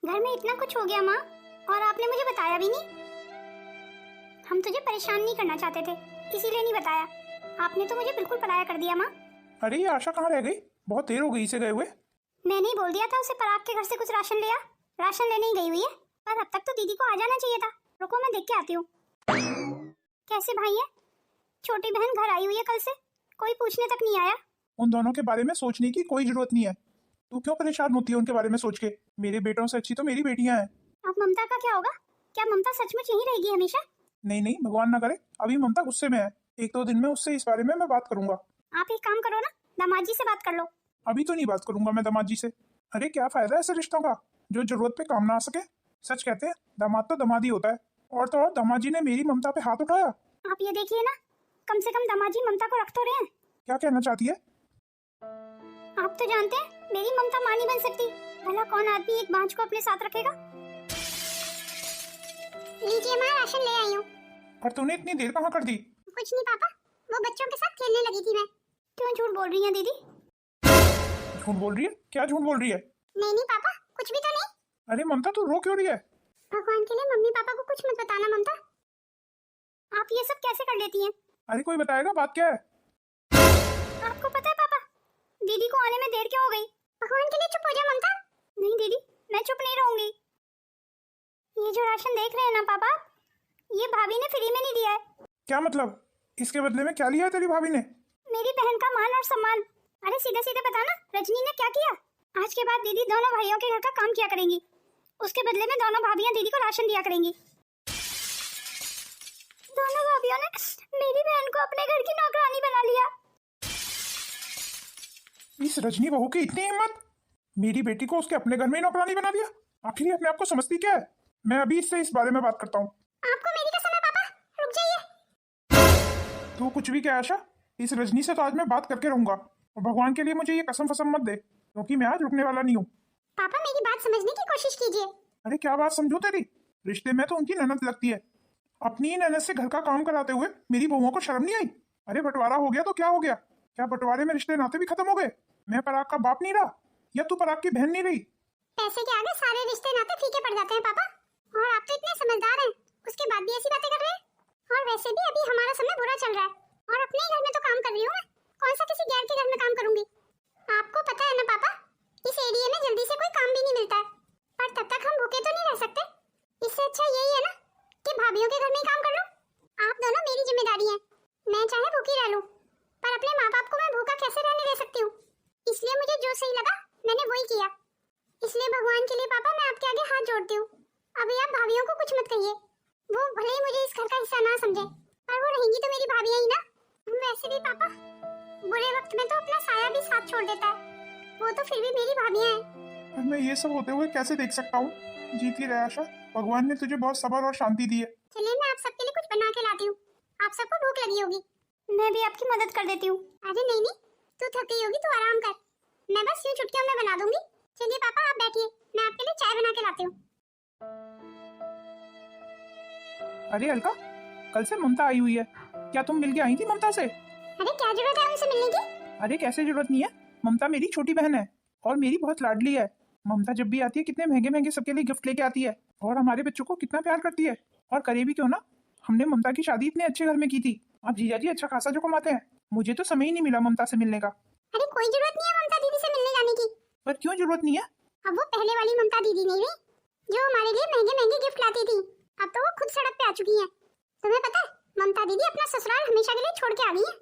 घर में इतना कुछ हो गया माँ, और आपने मुझे बताया भी नहीं। हम तुझे परेशान नहीं करना चाहते थे, इसीलिए नहीं बताया। आपने तो मुझे बिल्कुल पराया कर दिया माँ। अरे ये आशा कहाँ रह गई? बहुत देर हो गई इसे गए हुए। मैंने ही बोल दिया था उसे पराग के घर से कुछ राशन ले आ। राशन लेने ही गई हुई है, पर अब तक तो दीदी को आ जाना चाहिए था। रुको मैं देख के आती हूँ। कैसे भाई है? छोटी बहन घर आई हुई है कल से, कोई पूछने तक नहीं आया। उन दोनों के बारे में सोचने की कोई जरूरत नहीं है। तू क्यों परेशान होती है उनके बारे में सोच के? मेरे बेटों से अच्छी तो मेरी बेटियां हैं। अब ममता का क्या होगा? क्या ममता सचमुच यहीं रहेगी हमेशा? नहीं नहीं, भगवान ना करे। अभी ममता गुस्से में है। एक दो दिन में उससे इस बारे में मैं बात करूंगा। आप एक काम करो ना, दामाद जी से बात कर लो। अभी तो नहीं बात करूंगा मैं दामाद जी से। अरे क्या फायदा ऐसे रिश्तों का जो जरूरत पे काम ना आ सके। सच कहते हैं दामाद तो दामाद ही होता है। और तो और दामाद जी ने मेरी ममता पे हाथ उठाया। आप ये देखिए ना, कम से कम दामाद जी ममता को रख तो रहे हैं। क्या कहना चाहती है? आप तो जानते हैं मेरी ममता मां नहीं बन सकती। भला कौन आदमी एक बांझ को अपने साथ रखेगा? लीजिए माँ, राशन ले आई हूँ। पर तूने इतनी देर कहाँ कर दी? कुछ नहीं पापा, वो बच्चों के साथ खेलने लगी थी मैं। क्यों झूठ बोल रही हैं दीदी? झूठ बोल रही है? क्या झूठ बोल रही है? नहीं नहीं पापा, कुछ भी तो नहीं। अरे ममता तू रो क्यों रही है? भगवान के लिए मम्मी पापा को कुछ मत बताना ममता। आप ये सब कैसे कर लेती हैं? अरे कोई बताएगा बात क्या है? आपको पता है पापा, दीदी को आने में देर क्यों हो गई? भगवान के लिए चुप हो जा ममता। नहीं दीदी, मैं चुप नहीं रहूंगी। ये जो राशन देख रहे हैं ना पापा, ये भाभी ने फ्री में नहीं दिया है। क्या मतलब? इसके बदले में क्या लिया है तेरी भाभी ने? मेरी बहन का मान और सम्मान। अरे सीधे सीधे बता ना, रजनी ने क्या किया? आज के बाद दीदी दोनों भाइयों के घर का काम किया करेंगी। उसके बदले में दोनों भाभियां दीदी को राशन दिया करेंगी। दोनों भाभियों ने मेरी बहन को अपने घर की नौकरानी बना लिया। इस रजनी बहू की इतनी हिम्मत! मेरी बेटी को उसके अपने घर में ही नौकरानी बना दिया। आखिर ये अपने आप को समझती क्या है? मैं अभी इससे इस बारे में बात करता हूँ। आपको मेरी कसम है पापा, रुक जाइए। तू कुछ भी क्या आशा, इस रजनी से तो आज मैं बात करके रहूंगा। और भगवान के लिए मुझे ये कसम फसम मत दे, क्योंकि मैं आज रुकने वाला नहीं हूँ। पापा मेरी बात समझने की कोशिश कीजिए। अरे क्या बात समझू तेरी? रिश्ते में तो उनकी ननद लगती है। अपनी ही ननद से घर का काम कराते हुए मेरी बहुओं को शर्म नहीं आई? अरे बंटवारा हो गया तो क्या हो गया? क्या बंटवारे में रिश्ते नाते भी खत्म हो गए? मैं पराग का बाप नहीं रहा, या तू पराग की बहन नहीं रही? पैसे के आगे सारे रिश्ते नाते फीके पड़ जाते हैं पापा। और आप तो इतने समझदार हैं, उसके बाद भी ऐसी बातें कर रहे हैं। और वैसे भी अभी हमारा समय बुरा चल रहा है, और अपने ही घर में तो काम कर रही हूँ मैं। कौन सा किसी गैर के घर में काम करूंगी? आपको पता है ना पापा, इस एरिया में जल्दी से कोई काम भी नहीं मिलता है। पर तब तक हम भूखे तो नहीं रह सकते। इससे अच्छा यही है ना कि भाभीयों के घर में ही काम कर लो। आप दोनों मेरी जिम्मेदारी हैं। मैं चाहे भूखी रह लूं, पर अपने माँ बाप को मैं भूखा कैसे रहने दे सकती हूँ? इसलिए मुझे जो सही लगा मैंने वही किया। इसलिए भगवान के लिए पापा मैं आपके आगे हाथ जोड़ती हूँ, अभी आप भाभीयों को कुछ मत कहिए। वो भले ही मुझे इस घर का हिस्सा ना समझे, पर वो रहेंगी तो मेरी भाभीयां ही ना। वैसे भी पापा बुरे वक्त में तो अपना साया भी साथ छोड़ देता है, वो तो फिर भी मेरी भाभीयां हैं। मैं ये सब होते हुए कैसे देख सकता हूँ? जीती रहे आशा, भगवान ने तुझे बहुत सब्र और शांति दी है। चलिए मैं आप सबके लिए कुछ बना के लाती हूँ, आप सबको भूख लगी होगी। मैं भी आपकी मदद कर देती हूँ। अरे नहीं नहीं, तू थक गई होगी, तू आराम कर, मैं बस यूं चुटकियों में बना दूंगी। चलिए पापा आप बैठिए, मैं आपके लिए चाय बना के लाती हूँ। अरे अलका, कल से ममता आई हुई है, क्या तुम मिल के आई थी ममता से? अरे क्या जरूरत है उनसे मिलने की? अरे कैसे जरूरत नहीं है, ममता मेरी छोटी बहन है और मेरी बहुत लाडली है। ममता जब भी आती है कितने महंगे महंगे सबके लिए गिफ्ट लेके आती है, और हमारे बच्चों को कितना प्यार करती है। और करे भी क्यों ना, हमने ममता की शादी इतने अच्छे घर में की थी। अब जीजा जी अच्छा खासा जो कमाते हैं, मुझे तो समय ही नहीं मिला ममता से मिलने का। अरे कोई जरूरत नहीं है ममता दीदी से मिलने जाने की। पर क्यों जरूरत नहीं है? अब वो पहले वाली ममता दीदी नहीं रही, जो हमारे लिए महंगे महंगे गिफ्ट लाती थी। अब तो वो खुद सड़क पे आ चुकी है। तुम्हें पता है, ममता दीदी अपना ससुराल हमेशा के लिए छोड़ के आ गई है।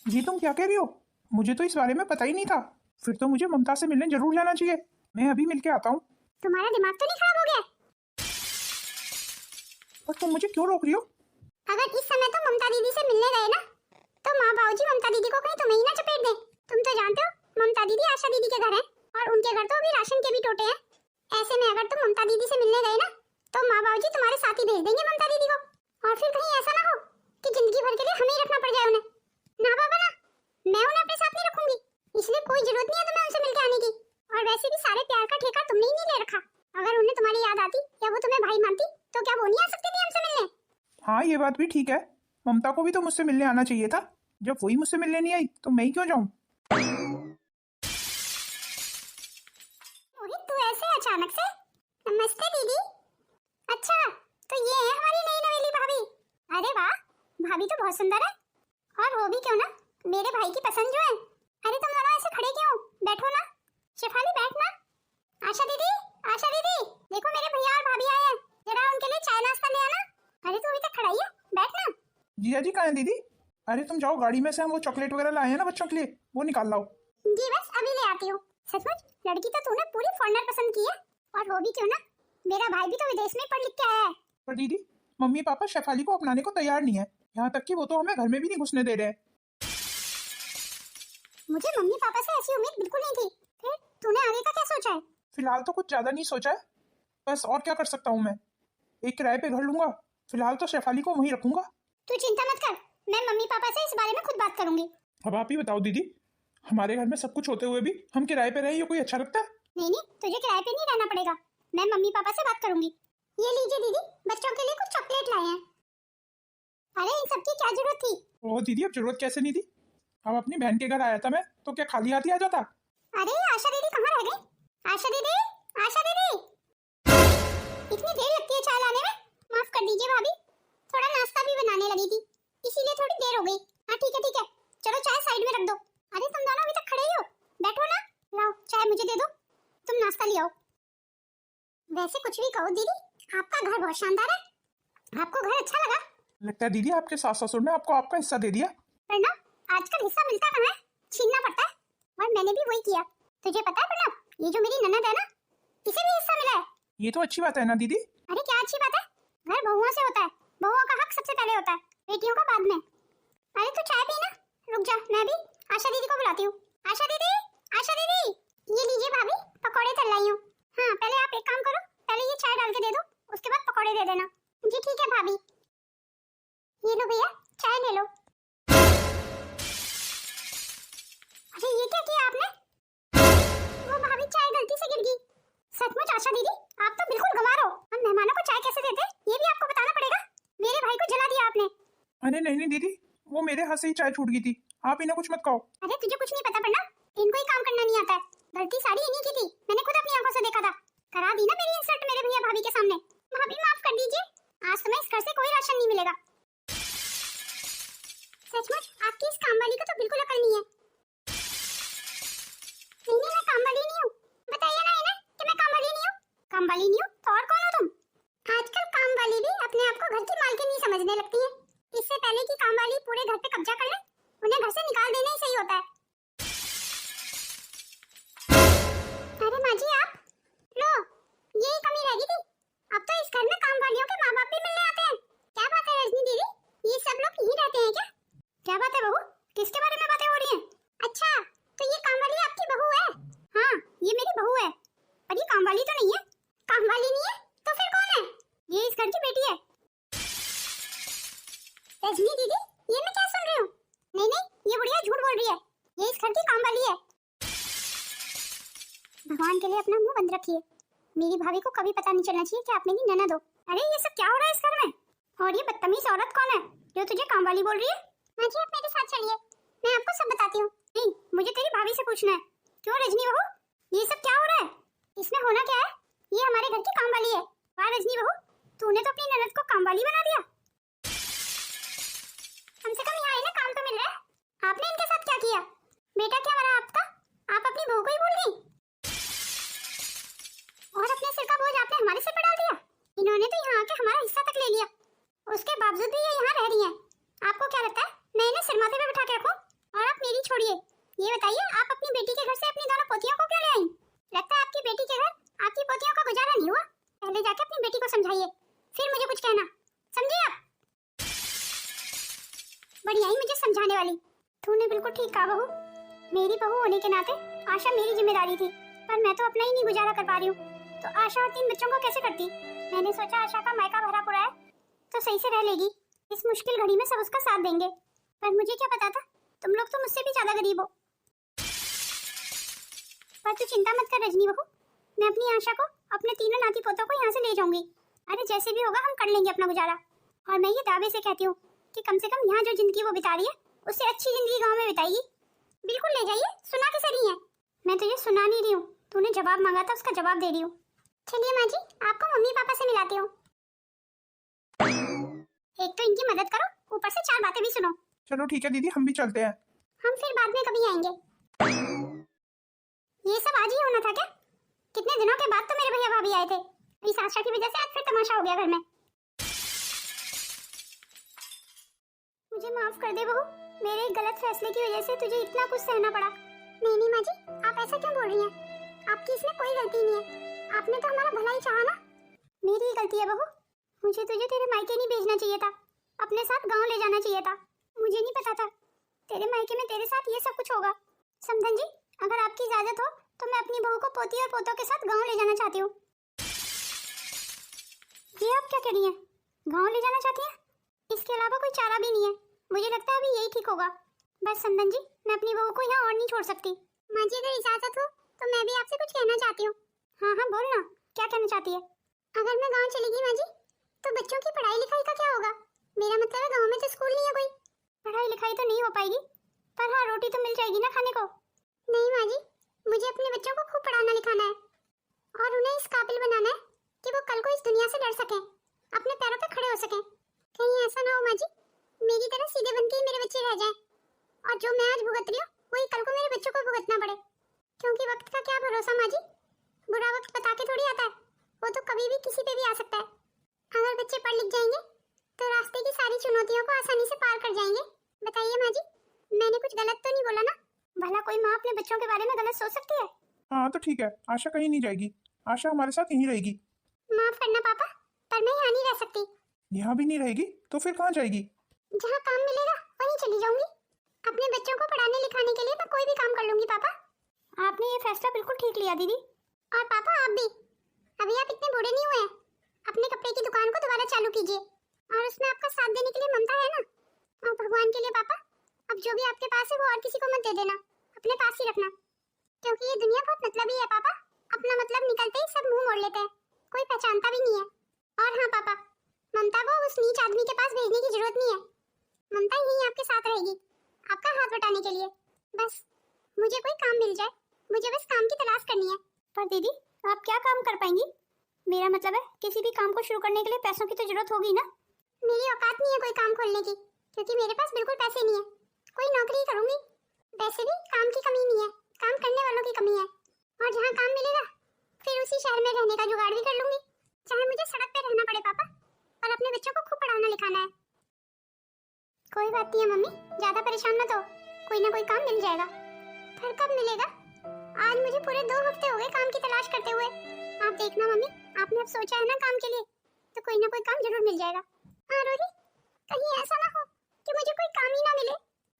जी तुम क्या कह रही हो? मुझे तो इस बारे में पता ही नहीं था। फिर तो मुझे ममता से मिलने जरूर जाना चाहिए। मैं अभी मिलके आता हूँ। तुम्हारा दिमाग तो नहीं खराब हो गया? पर तुम मुझे क्यों रोक रही हो? अगर इस समय तो ममता दीदी से मिलने गए ना, तो माँ बाबूजी ममता दीदी को कहीं तुम्हें ही ना चपेट दें। तुम तो जानते हो ममता दीदी आशा दीदी के घर है, और उनके घर तो अभी राशन के भी टोटे हैं। ऐसे में अगर तुम ममता दीदी से मिलने गए ना, तो माँ बाबूजी तुम्हारे साथ ही भेज देंगे ममता दीदी को। और फिर कहीं ऐसा ना हो कि जिंदगी भर के लिए हमें ही रखना पड़ जाए उन्हें। ना बाबा ना, मैं उन्हें अपने साथ नहीं रखूंगी। इसलिए कोई जरूरत नहीं है तुम्हें उनसे मिलकर आने की। और वैसे भी सारे प्यार का ठेका तुमने ही नहीं ले रखा। अगर उन्हें तुम्हारी याद आती या वो तुम्हें भाई मानती, तो क्या वो नहीं आ सकती थी हमसे मिलने? हाँ ये बात भी ठीक है, ममता को भी तो मुझसे मिलने आना चाहिए था। जब वही मुझसे मिलने नहीं आई तो मैं ही क्यों जाऊं? रोहित अचानक से? नमस्ते दीदी। अच्छा, तो ये है हमारी नई नवेली भाभी। अरे वाह, भाभी तो बहुत सुंदर है। और वो भी क्यों ना, मेरे भाई की पसंद जो है। अरे तुम दोनों ऐसे खड़े क्यों? बैठो ना। शेफाली बैठ ना। आशा दीदी, आशा दीदी, देखो मेरे भैया और भाभी आए हैं, जरा उनके लिए चाय नाश्ता ले आना। अरे तू अभी तक खड़ा ही है, बैठ ना। जिया जी कहाँ है दीदी? अरे तुम जाओ, गाड़ी में से हम वो चॉकलेट वगैरह लाए हैं ना बच्चों के लिए, वो निकाल लाओ। जी बस अभी ले आती हूँ। सचमुच लड़की तो तूने पूरी फॉरेनर पसंद की है। और वो भी क्यों ना, मेरा भाई भी तो विदेश में पढ़ लिख के आया है। पर दीदी, मम्मी पापा शेफाली को अपनाने को तैयार नहीं है, यहाँ तक कि वो तो हमें घर में भी नहीं घुसने दे रहे हैं। मुझे मम्मी पापा से ऐसी उम्मीद बिल्कुल नहीं थी। फिर तूने आगे का क्या सोचा है? फिलहाल तो कुछ ज्यादा नहीं सोचा है, बस और क्या कर सकता हूँ मैं। एक किराए पे घर लूंगा, फिलहाल तो शेफाली को वहीं रखूंगा। तू चिंता मत कर, मैं मम्मी पापा से इस बारे में खुद बात करूंगी। अब आप ही बताओ दीदी, हमारे घर में सब कुछ होते हुए भी हम किराए पे रहे, ये कोई अच्छा लगता है? नहीं नहीं, तुझे किराए पे नहीं रहना पड़ेगा, मैं मम्मी पापा से बात करूंगी। ये लीजिए दीदी, बच्चों के लिए कुछ चॉकलेट लाए हैं। अरे इन सब की क्या जरूरत थी? ओह दीदी, अब जरूरत कैसे नहीं थी? अब अपनी बहन के घर आया था मैं, तो क्या खाली हाथ ही आ जाता? अरे आशा दीदी कहाँ रह गई? आशा दीदी, आशा दीदी, इतनी देर लगती है चाय लाने में? माफ कर दीजिए भाभी, थोड़ा नाश्ता भी बनाने लगी थी, इसीलिए थोड़ी देर हो गई। हाँ ठीक है, चलो चाय साइड में रख दो। अरे तुम दोनों अभी तक खड़े ही हो, बैठो ना। लाओ चाय मुझे दे दो, तुम नाश्ता ले आओ। वैसे कुछ भी कहो दीदी, आपका घर बहुत शानदार है। आपको घर अच्छा लगा? लगता है दीदी आपके सास ससुर ने आपको आपका हिस्सा दे दिया। पर ना, आजकल हिस्सा मिलता कहाँ है, छीनना पड़ता है। और मैंने भी वही किया। तुझे पता है प्रणव, ये जो मेरी ननद है ना, इसे भी हिस्सा मिला है। ये तो अच्छी बात है ना दीदी? अरे क्या अच्छी बात है, घर बहुओं से होता है, बहुओं का हक सबसे पहले होता है, बेटियों का बाद में। अरे तू चाय पी ना, रुक जा, मैं भी आशा दीदी को बुलाती हूँ। आशा दीदी, आशा दीदी, ये लीजिए भाभी, पकौड़े तल लाई हूँ। हाँ पहले आप एक काम करो, पहले ये चाय डाल के दे दो, उसके बाद पकौड़े दे देना। जी ठीक है भाभी। ये लो भैया, चाय ले लो। अरे ये क्या किया आपने? वो भाभी चाय गलती से गिर गई। सचमुच आशा दीदी, आप तो बिल्कुल गंवार हो। हम मेहमानों को चाय कैसे देते, ये भी आपको बताना पड़ेगा। मेरे भाई को जला दिया आपने। अरे नहीं दीदी, वो मेरे हाथ से ही चाय छूट गई थी, आप इन्हें कुछ मत कहो। अरे तुझे कुछ नहीं पता पड़ना, इनको ही काम करना नहीं आता है। गलती सारी इन्हीं की थी, मैंने खुद अपनी आंखों से देखा था। करा दी ना मेरी इंसल्ट मेरे भैया भाभी के सामने। भाभी माफ कर दीजिए, आज तुम्हें इस घर से कोई राशन नहीं मिलेगा। सचमुच आपकी इस काम वाली को तो बिल्कुल अकल नहीं है। नहीं मैं काम वाली नहीं हूँ, बताइए ना इन्हें कि मैं काम वाली नहीं हूँ। काम वाली नहीं हूँ तो और कौन हो तुम? आजकल काम वाली भी अपने आप को घर की मालकिन नहीं समझने लगती है। इससे पहले कि काम वाली पूरे घर पे कब्जा कर ले, उन्हें घर से निकाल देना ही सही होता है। अरे माँ जी आप लो, यही कमी रह गई थी। अब तो इस घर में काम वालियों के माँ बाप भी मिलने आते हैं। क्या बात है रजनी दीदी, ये सब लोग यहीं रहते हैं क्या? क्या बात है बहू, किसके बारे में बातें हो रही हैं? अच्छा तो ये काम वाली आपकी बहू है? हाँ ये मेरी बहू है, पर ये काम वाली तो नहीं है। काम वाली नहीं है तो फिर कौन है? ये इस घर की बेटी है। रजनी दीदी, ये मैं क्या सुन रही हूँ? नहीं ये बुढ़िया झूठ बोल रही है, ये इस घर की काम वाली है। भगवान के लिए अपना मुंह बंद रखिए, मेरी भाभी को कभी पता नहीं चलना चाहिए कि आप मेरी ननद हो। अरे ये सब क्या हो रहा है इस घर में? और ये बदतमीज औरत कौन है जो तुझे काम वाली बोल रही है? माँ जी आप मेरे साथ चलिए, मैं आपको सब बताती हूँ। नहीं मुझे तेरी भाभी से पूछना है। क्यों रजनी बहू, ये सब क्या हो रहा है? इसमें होना क्या है? ये हमारे घर की काम वाली है। वाह रजनी बहू, तूने तो अपनी ननद को काम वाली बना दिया। कम से कम यहाँ इन्हें काम तो मिल रहा है। आपने इनके साथ क्या किया? बेटा क्या मरा आपका? आप अपनी बहू को ही भूल गई और अपने सिर का बोझ आपने हमारे सिर पर डाल दिया। इन्होंने तो यहाँ आके हमारा हिस्सा तक ले लिया, उसके बावजूद भी ये यहाँ रह रही हैं। आपको क्या लगता है मैं इन्हें सिर माथे पे बिठा के रखूं? और आप मेरी छोड़िए, ये बताइए आप अपनी बेटी के घर से अपनी दोनों पोतियों को क्यों ले आई? लगता है आपकी बेटी के घर आपकी पोतियों का गुजारा नहीं हुआ। पहले जाके अपनी बेटी को समझाइए, फिर मुझे कुछ कहना, समझे आप? बढ़िया ही मुझे समझाने वाली। तूने बिल्कुल ठीक कहा बहू, मेरी बहू होने के नाते आशा मेरी जिम्मेदारी थी, पर मैं तो अपना ही नहीं गुजारा कर पा रही हूँ, तो आशा और 3 बच्चों को कैसे करती? मैंने सोचा आशा का मायका भरा पूरा है तो सही से रह लेगी, इस मुश्किल घड़ी में सब उसका साथ देंगे। पर मुझे क्या पता था तुम लोग तो मुझसे भी ज्यादा गरीब हो। पर तू चिंता मत कर रजनी बहू, मैं अपनी आशा को, अपने 3 नाती पोतों को यहाँ से ले जाऊंगी। अरे जैसे भी होगा हम कर लेंगे अपना गुजारा। और मैं ये दावे से कहती हूँ कि कम से कम यहाँ जो जिंदगी वो बिता रही है उससे अच्छी जिंदगी गाँव में बिताएगी। बिल्कुल ले जाइए, सुना किसे रही है? मैं तुझे सुना नहीं रही हूँ, तूने जवाब मांगा था उसका जवाब दे रही हूँ। चलिए माँ जी, आपको मम्मी पापा से मिलाती हूँ। एक तो इनकी मदद करो, ऊपर से 4 बातें भी सुनो। चलो ठीक है दीदी, हम भी चलते हैं। हम फिर बाद में कभी आएंगे। ये सब आज ही होना था क्या? कितने दिनों के बाद तो मेरे भैया भाभी आए थे। इस आशा की वजह से आज फिर तमाशा हो गया घर में। मुझे माफ कर दे बहू, मेरे एक गलत फैसले की वजह से तुझे इतना कुछ सहना पड़ा। नहीं माँ जी, आप ऐसा क्यों बोल रही हैं? आपकी इसमें कोई गलती नहीं है। आपने तो हमारा भला ही चाहा ना। मेरी ही गलती है बहू। मुझे तुझे तेरे मायके नहीं भेजना चाहिए था, अपने साथ गांव ले जाना चाहिए था। मुझे नहीं पता था तेरे मायके में तेरे साथ ये सब कुछ होगा। समधन जी, अगर आपकी इजाजत हो तो मैं अपनी बहू को पोती और पोतों के साथ गांव ले जाना चाहती हूँ। ये आप क्या कह रही हैं? गांव ले जाना चाहती हैं? इसके अलावा कोई चारा भी नहीं है। मुझे लगता है अभी यही ठीक होगा। बस समधन जी, मैं अपनी बहू को यहाँ और नहीं छोड़ सकती। माँ जी, अगर इजाजत हो तो मैं भी आपसे कुछ कहना चाहती हूँ। हाँ हाँ बोल ना, क्या कहना चाहती है? अगर मैं गाँव चली गई माँ जी, तो बच्चों की पढ़ाई लिखाई का क्या होगा? मेरा मतलब है गाँव में तो स्कूल नहीं है कोई। पढ़ाई लिखाई तो नहीं हो पाएगी, पर हाँ रोटी तो मिल जाएगी ना खाने को। नहीं माँ जी, मुझे अपने बच्चों को खूब पढ़ाना लिखाना है और उन्हें इस काबिल बनाना है कि वो कल को इस दुनिया से डर सकें, अपने पैरों पे खड़े हो सकें। कहीं ऐसा ना हो माँ जी, मेरी तरह सीधे बन के ही मेरे बच्चे रह जाएं और जो मैं आज भुगत रही हूँ वही कल को मेरे बच्चों को भुगतना पड़े। क्योंकि वक्त का क्या भरोसा माँ जी, बुरा वक्त बता के थोड़ी आता है, वो तो कभी भी किसी पे भी आ सकता है। अगर बच्चे पढ़ लिख जाएंगे तो रास्ते की सारी चुनौतियों को आसानी से पार कर जाएंगे। बताइए माँ जी, मैंने कुछ गलत तो नहीं बोला ना? भला कोई माँ अपने बच्चों के बारे में गलत सोच सकती है? हाँ तो ठीक है, आशा कहीं नहीं जाएगी, आशा हमारे साथ यहीं रहेगी। माफ करना पापा, पर मैं यहाँ नहीं रह सकती। यहाँ भी नहीं रहेगी तो फिर कहाँ जाएगी? जहाँ काम मिलेगा वहीं चली जाऊंगी। अपने बच्चों को पढ़ाने लिखाने के लिए मैं कोई भी काम कर लूंगी। पापा, आपने ये फैसला बिल्कुल ठीक लिया दीदी। और पापा आप भी, अभी आप इतने बूढ़े नहीं हुए हैं। अपने कपड़े की दुकान को दोबारा चालू कीजिए और उसमें आपका साथ देने के लिए ममता है ना। और भगवान के लिए पापा, अब जो भी आपके पास है वो और किसी को मत दे देना, अपने पास ही रखना। क्योंकि ये दुनिया बहुत मतलबी है पापा, अपना मतलब निकलते ही सब मुंह मोड़ लेते हैं, कोई पहचानता भी नहीं है। और हाँ पापा, ममता को उस नीच आदमी के पास भेजने की जरूरत नहीं है। ममता यहीं आपके साथ रहेगी, आपका हाथ बटाने के लिए। बस मुझे कोई काम मिल जाए, मुझे बस काम की तलाश करनी है। पर दीदी, आप क्या काम कर पाएंगी? मेरा मतलब है किसी भी काम को शुरू करने के लिए पैसों की तो जरूरत होगी ना। मेरी औकात नहीं है कोई काम खोलने की, क्योंकि मेरे पास बिल्कुल पैसे नहीं है। कोई नौकरी करूंगी, वैसे भी काम की कमी नहीं है, काम करने वालों की कमी है। और जहाँ काम मिलेगा फिर उसी शहर में रहने का जुगाड़ भी कर लूंगी, चाहे मुझे सड़क पे रहना पड़े पापा। और अपने बच्चों को खूब पढ़ाना लिखाना है। कोई बात नहीं है मम्मी, ज्यादा परेशान मत हो, कोई ना कोई काम मिल जाएगा। पर कब मिलेगा? आज मुझे पूरे 2 हफ्ते हो गए काम की तलाश करते हुए। आप देखना मम्मी, आपने अब सोचा है ना काम के लिए, तो कोई ना कोई काम जरूर मिल जाएगा। हाँ रोही, कहीं ऐसा ना हो कि मुझे कोई काम ही ना मिले।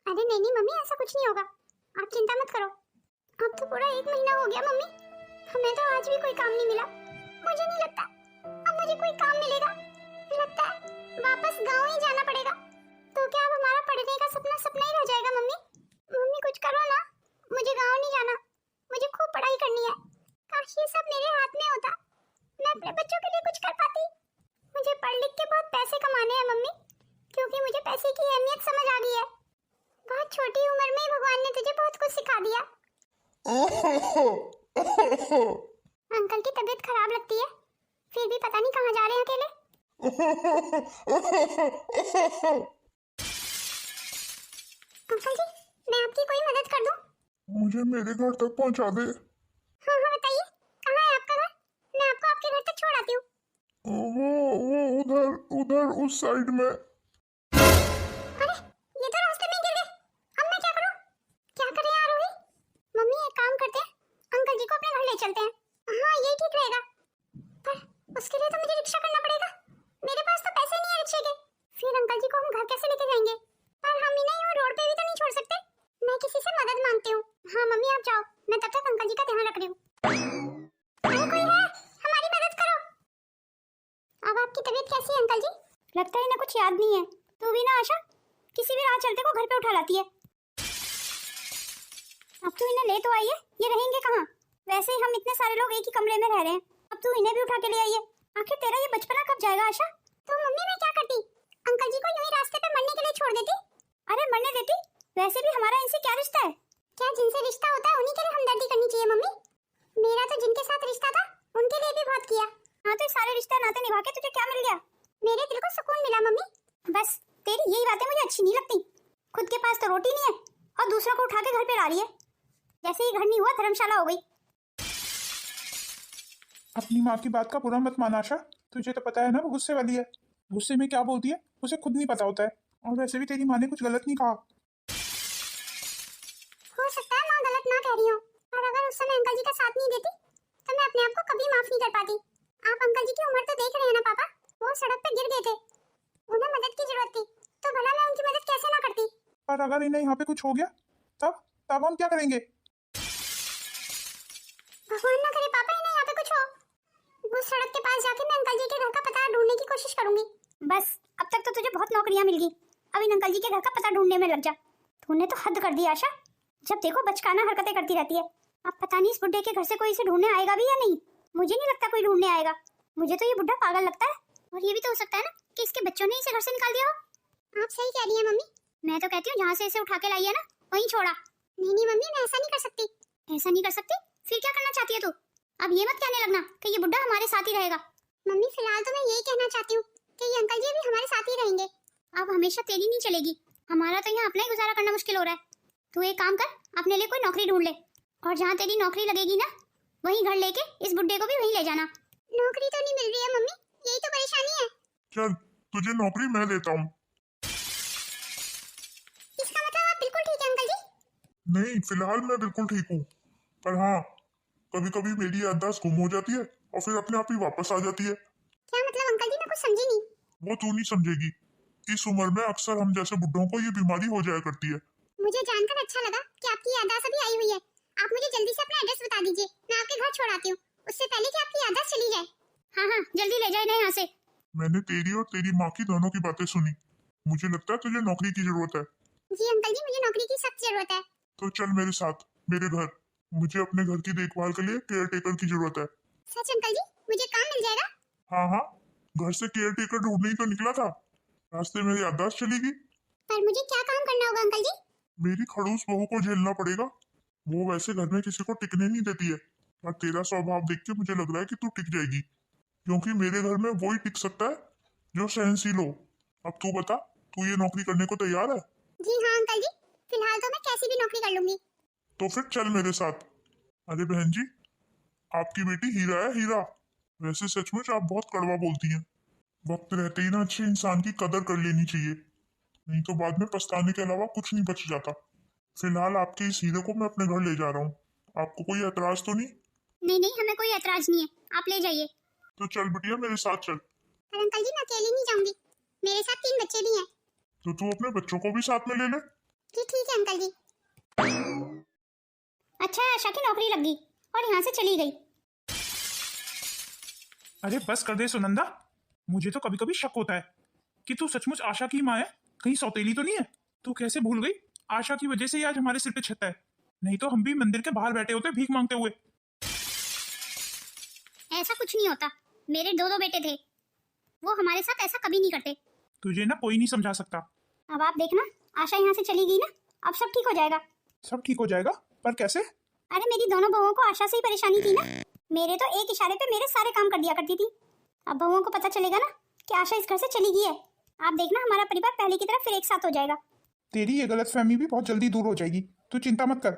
अरे नहीं मम्मी, ऐसा कुछ नहीं होगा, आप चिंता मत करो। अब तो पूरा 1 महीना हो गया मम्मी, हमें तो आज भी कोई काम नहीं मिला। मुझे नहीं लगता अब मुझे कोई काम मिलेगा। लगता है वापस गांव ही जाना पड़ेगा। तो क्या अब हमारा पढ़ने का सपना सपना ही रह जाएगा? मम्मी मम्मी कुछ करो ना, मुझे गांव नहीं जाना, मुझे खूब पढ़ाई करनी है। काश ये सब मेरे हाथ में होता, मैं अपने बच्चों के लिए कुछ कर पाती। मुझे पढ़ लिख के बहुत पैसे कमाने हैं मम्मी, क्योंकि मुझे पैसे की अहमियत समझ आ गई है। बहुत छोटी उम्र में ही भगवान ने तुझे बहुत कुछ सिखा दिया। अंकल की तबीयत खराब लगती है, फिर भी पता नहीं कहाँ जा रहे हैं अकेले। अंकल जी, मैं आपकी कोई मदद कर दूं? मुझे मेरे घर तक पहुंचा दे। हाँ बताइए, कहाँ है आपका घर? मैं आपको आपके घर तक छोड़ आती हूँ। वो उधर उधर उस साइड में। अरे ये तो रास्ते में गिर गए, अब मैं क्या करूँ? क्या करें यार रोही? मम्मी एक काम करते हैं, अंकल जी को अपने घर ले चलते हैं। हाँ यही ठीक रहेगा, पर उसके लिए तो मुझे रिक्शा करना पड़ेगा। मेरे पास तो पैसे नहीं है रिक्शे के, फिर अंकल जी को हम घर कैसे लेके जाएंगे? पर हम इन्हें यूं रोड पे भी तो नहीं छोड़ सकते। मैं किसी से मदद मांगती हूँ। हाँ मम्मी आप जाओ, मैं तब तक अंकल जी का ध्यान रख रही हूँ। अरे कोई है, हमारी मदद करो। अब आपकी तबीयत कैसी है अंकल जी? लगता है इन्हें कुछ याद नहीं है। तू भी ना आशा, किसी भी राह चलते को घर पे उठा लाती है। अब तू इन्हें ले तो आई है, ये रहेंगे कहाँ? वैसे ही हम इतने सारे लोग एक ही कमरे में रह रहे हैं, अब तू इन्हें भी उठा के ले आई है। आखिर तेरा ये बचपना कब जाएगा आशा? तो मम्मी मैं क्या करती, अंकल जी को यूं ही रास्ते पे मरने के लिए छोड़ देती। अरे मरने देती, वैसे भी हमारा इनसे क्या रिश्ता है? क्या जिनसे रिश्ता होता है उन्हीं के लिए हमदर्दी करनी चाहिए मम्मी। मेरा तो जिनके साथ रिश्ता था उनके लिए भी बहुत किया, तो ये सारे रिश्ते नाते निभा के तुझे क्या मिल गया? मेरे दिल को सुकून मिला मम्मी। बस तेरी यही बातें मुझे अच्छी नहीं लगती। खुद के पास तो रोटी नहीं है और दूसरों को उठा के घर पे ला रही है। जैसे ही घर नहीं हुआ धर्मशाला हो गई। अपनी माँ की बात का बुरा मत माना आशा। तुझे तो पता है ना वो गुस्से वाली है। गुस्से में क्या बोलती है उसे खुद नहीं पता होता है। और वैसे भी तेरी माँ ने कुछ गलत नहीं कहा। हो सकता है माँ गलत ना कह रही हो, और अगर उस समय अंकल जी का साथ नहीं देती तो मैं अपने आप को कभी माफ नहीं कर पाती। आप अंकल जी की उम्र तो देख रहे हैं ना पापा, वो सड़क पे गिर गए थे, उन्हें मदद की जरूरत थी, तो भला मैं उनकी मदद कैसे ना करती। पर अगर इन्हें यहाँ पे कुछ हो गया तब तब हम क्या करेंगे? भगवान ना करे पापा इन्हें यहाँ पे कुछ हो। वो सड़क के पास जाके मैं अंकल जी के घर का पता ढूंढने की कोशिश करूंगी। बस अब तक तो तुझे बहुत नौकरियां मिल गई, अब इन अंकल जी के घर का पता ढूंढने में लग जा। तूने तो हद कर दी आशा, जब देखो बचकाना हरकतें करती रहती है। अब पता नहीं इस बुड्ढे के घर से कोई इसे ढूंढने आएगा भी या नहीं। मुझे नहीं लगता कोई ढूंढने आएगा। मुझे तो ये बुड्ढा पागल लगता है। और ये भी तो हो सकता है ना कि इसके बच्चों ने इसे घर से निकाल दिया हो। आप सही कह रही हैं मम्मी। मैं तो कहती हूँ जहाँ से इसे उठा के लाई है ना वहीं छोड़ा। नहीं मम्मी मैं ऐसा नहीं कर सकती। ऐसा नहीं कर सकती? फिर क्या करना चाहती है तू? अब ये मत कहने लगना कि ये बुड्ढा हमारे साथ ही रहेगा। मम्मी फिलहाल तो मैं यही कहना चाहती हूँ कि ये अंकल जी भी हमारे साथ ही रहेंगे। अब हमेशा तेरी नहीं चलेगी, हमारा तो यहाँ अपना ही गुजारा करना मुश्किल हो रहा है। तू एक काम कर, अपने लिए कोई नौकरी ढूंढ ले, और जहाँ तेरी नौकरी लगेगी ना वहीं घर लेके इस बुड्ढे को भी वहीं ले जाना। नौकरी तो नहीं मिल रही है मम्मी, यही तो परेशानी है। चल तुझे नौकरी मैं देता हूँ। इसका मतलब आप बिल्कुल ठीक है अंकल जी? नहीं फिलहाल मैं बिल्कुल ठीक हूँ, पर हाँ कभी कभी मेरी याददाश्त गुम हो जाती है और फिर अपने आप ही वापस आ जाती है। क्या मतलब अंकल जी? मैं कुछ समझी नहीं। वो तू नहीं समझेगी। इस उम्र में अक्सर हम जैसे बुड्ढों को ये बीमारी हो जाया करती है। मुझे जानकर अच्छा लगा कि आपकी याददाश्त अभी आई हुई है। आप मुझे जल्दी से अपना एड्रेस बता दीजिए, मैं आपके घर छोड़ आती हूँ, उससे पहले कि आपकी याददाश्त चली जाए। हाँ जल्दी ले जाए ना यहाँ से। मैंने तेरी और तेरी माँ की दोनों की बातें सुनी। मुझे लगता है तुझे नौकरी की जरूरत है। जी अंकल जी मुझे नौकरी की सख्त जरूरत है। तो चल मेरे साथ मेरे घर। मुझे अपने घर की देखभाल के लिए केयर टेकर की जरूरत है। सच अंकल जी? मुझे काम मिल जाएगा? हाँ घर से केयर टेकर ढूंढने ही तो निकला था, रास्ते में याददाश्त चली गई। पर मुझे क्या काम करना होगा अंकल जी? मेरी खड़ूस बहू को झेलना पड़ेगा। वो वैसे घर में किसी को टिकने नहीं देती है, पर तेरा स्वभाव देख के मुझे लग रहा है कि तू टिक जाएगी, क्योंकि मेरे घर में वो ही टिक सकता है जो सहनशील हो। अब तू बता, तू ये नौकरी करने को तैयार है? जी हाँ अंकल जी, फिलहाल तो मैं कैसी भी नौकरी कर लूंगी। तो फिर चल मेरे साथ। अरे बहन जी, आपकी बेटी हीरा है, हीरा। वैसे सचमुच आप बहुत कड़वा बोलती हैं। वक्त रहते ही ना अच्छे इंसान की कदर कर लेनी चाहिए, नहीं तो बाद में पछताने के अलावा कुछ नहीं बच जाता। फिलहाल आपके इस हीरे को मैं अपने घर ले जा रहा हूँ। आपको कोई एतराज तो नहीं? नहीं हमें कोई एतराज नहीं है, आप ले जाइए। तो चल बिटिया मेरे साथ चल। पर अंकल जी मैं अकेली नहीं जाऊंगी, मेरे साथ 3 बच्चे भी हैं। तो तू अपने बच्चों को भी साथ में ले ले। जी ठीक है अंकल जी। अच्छा आशा की नौकरी लग गई और यहाँ से चली गई। अरे बस कर दे सुनंदा। मुझे तो कभी कभी शक होता है कि तू सचमुच आशा की माँ है, कहीं सौतेली तो नहीं है। तू कैसे भूल गई? आशा की वजह से ही आज हमारे सिर पे छत है, नहीं तो हम भी मंदिर के बाहर बैठे होते भीख मांगते हुए। ऐसा कुछ नहीं होता, मेरे 2 बेटे थे, वो हमारे साथ ऐसा कभी नहीं करते। तुझे ना कोई नहीं समझा सकता। अब आप देखना, आशा यहाँ से चली गई ना, अब सब ठीक हो जाएगा। सब ठीक हो जाएगा? पर कैसे? अरे मेरी दोनों बहुओं को आशा से ही परेशानी थी ना, मेरे तो एक इशारे पे मेरे सारे काम कर दिया करती थी। अब बहुओं को पता चलेगा ना कि आशा इस घर से चली गई है, आप देखना हमारा परिवार पहले की तरह फिर एक साथ हो जाएगा। तेरी ये गलतफहमी भी बहुत जल्दी दूर हो जाएगी, तू चिंता मत कर।